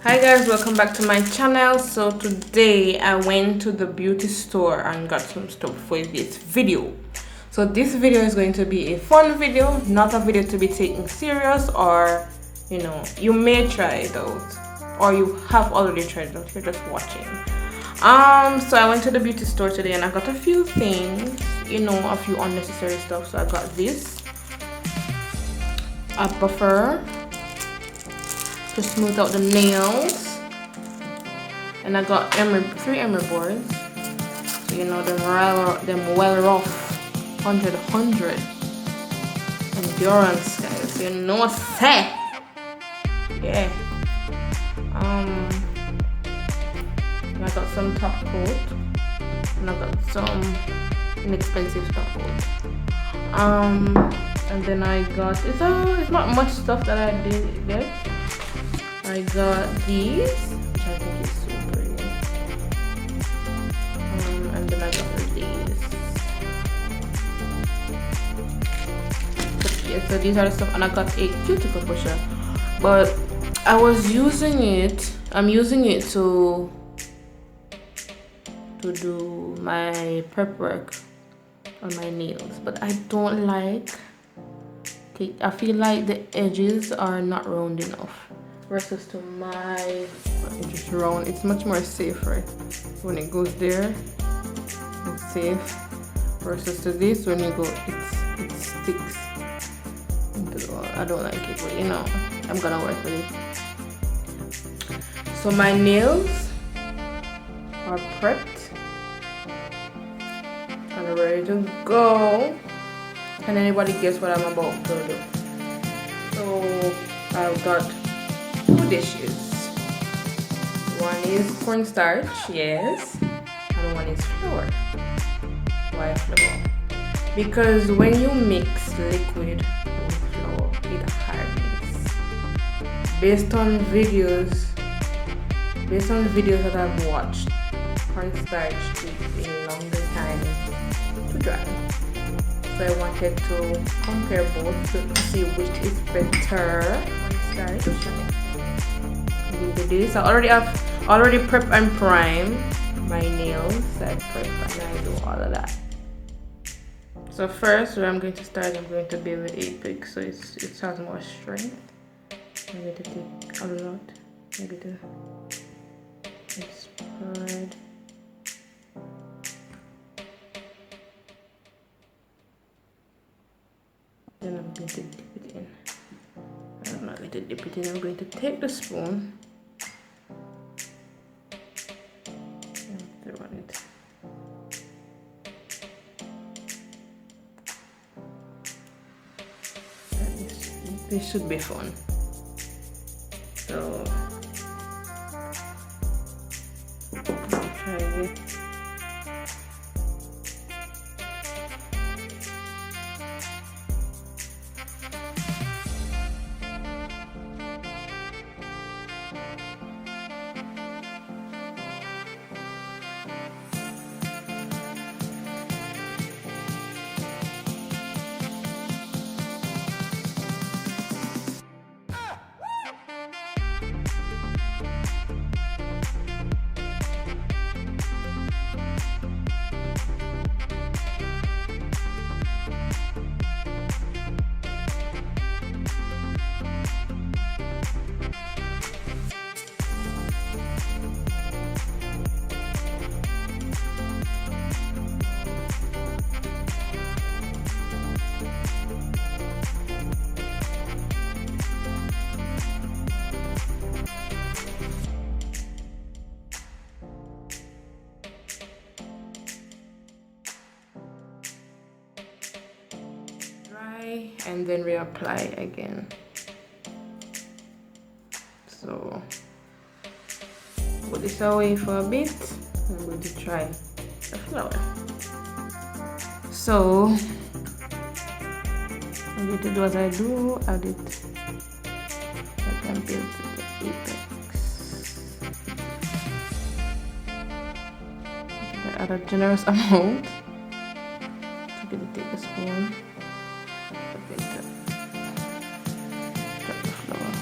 Hi guys, welcome back to my channel. So today I went to the beauty store and got some stuff for this video. So this video is going to be a fun video, not a video to be taken serious, or you may try it out or you have already tried it out, you're just watching. So I went to the beauty store today and I got a few things, a few unnecessary stuff. So I got this, a buffer to smooth out the nails, and I got three emery boards, so them well rough 100 endurance guys, say yeah. And I got some top coat, and I got some inexpensive top coat, and then I got it's not much stuff that I did get. I got these, which I think is so pretty. And then I got these. But yeah, so these are the stuff, and I got a cuticle pusher. But I'm using it to do my prep work on my nails. But I don't like it. I feel like the edges are not round enough. Versus to my just round, it's much more safer when it goes there. It's safe. Versus to this, when you go, it sticks into the wall. I don't like it, but I'm gonna work with it. So my nails are prepped and ready to go. Can anybody guess what I'm about to do? So I've got 2 dishes. One is cornstarch, yes, and one is flour. Why flour? Because when you mix liquid with flour, it hardens. Based on videos that I've watched, cornstarch takes a longer time to dry. So I wanted to compare both to see which is better. Cornstarch. Into this. I already prep and prime my nails. I prep and I do all of that. So first, where I'm going to start, I'm going to build with 8 picks, so it has more strength. I'm going to take a lot, maybe to spread. Then I'm going to dip it in. I'm not going to dip it in. I'm going to take the spoon and throw it. This should be fun. So try it. And then reapply again. So put this away for a bit. I'm going to try the flour. So I'm going to do as I do, add it like I'm built to the apex. I add a generous amount. I'm going to take a spoon. Drop the flour.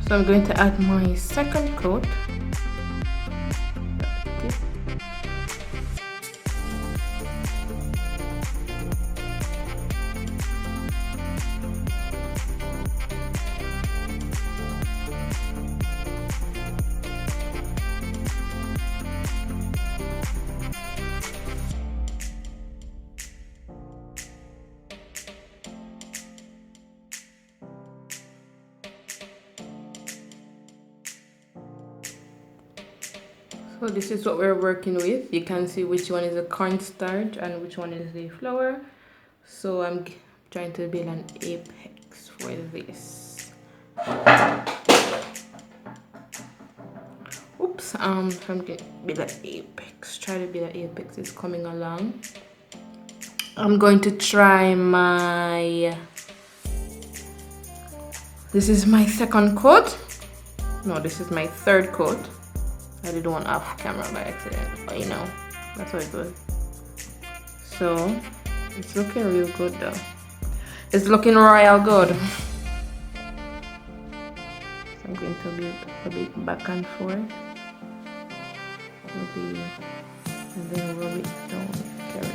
So I'm going to add my second coat. So this is what we're working with. You can see which one is the cornstarch and which one is the flour. So I'm trying to build an apex for this. Oops, I'm going to build an apex. Try to build an apex. It's coming along. I'm going to try my... This is my second coat. No, this is my third coat. I did one off camera by accident, but you know, that's how it goes. So it's looking real good though. It's looking royal good. So I'm going to build a bit back and forth. And then roll it down, carry it.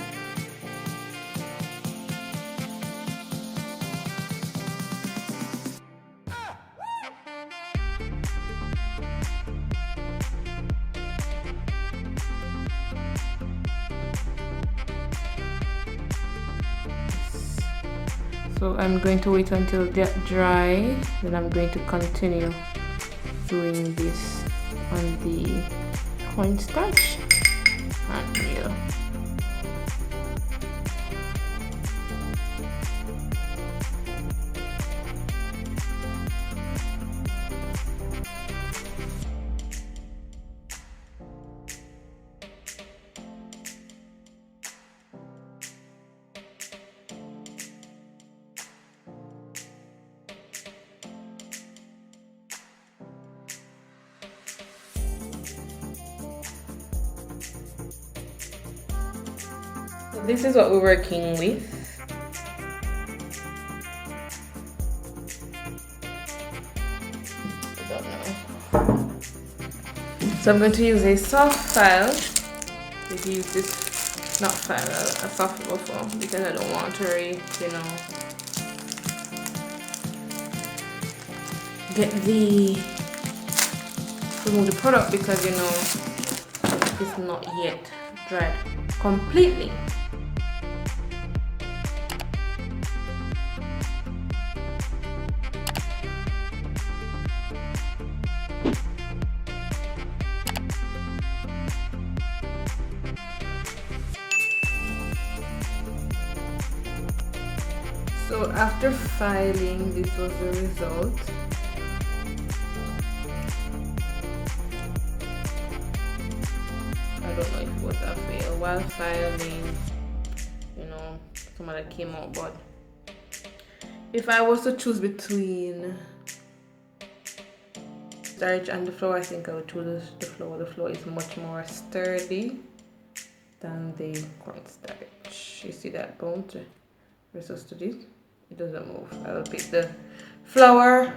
So I'm going to wait until that dry, then I'm going to continue doing this on the cornstarch and meal. So this is what we're working with. I don't know. So I'm going to use a soft file. To use this, not file, a soft buffer, because I don't want to, remove the product, because it's not yet dried completely. So after filing, this was the result. I don't know if it was a fail. While filing, some of that came out, but if I was to choose between starch and the flour, I think I would choose the flour. The flour is much more sturdy than the cornstarch. You see that bone versus to this? It doesn't move. I will pick the flour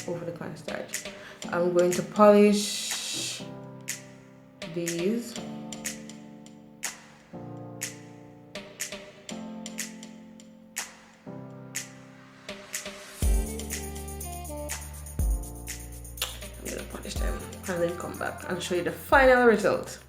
over the cornstarch. I'm going to polish these. I'm going to polish them and then come back and show you the final result.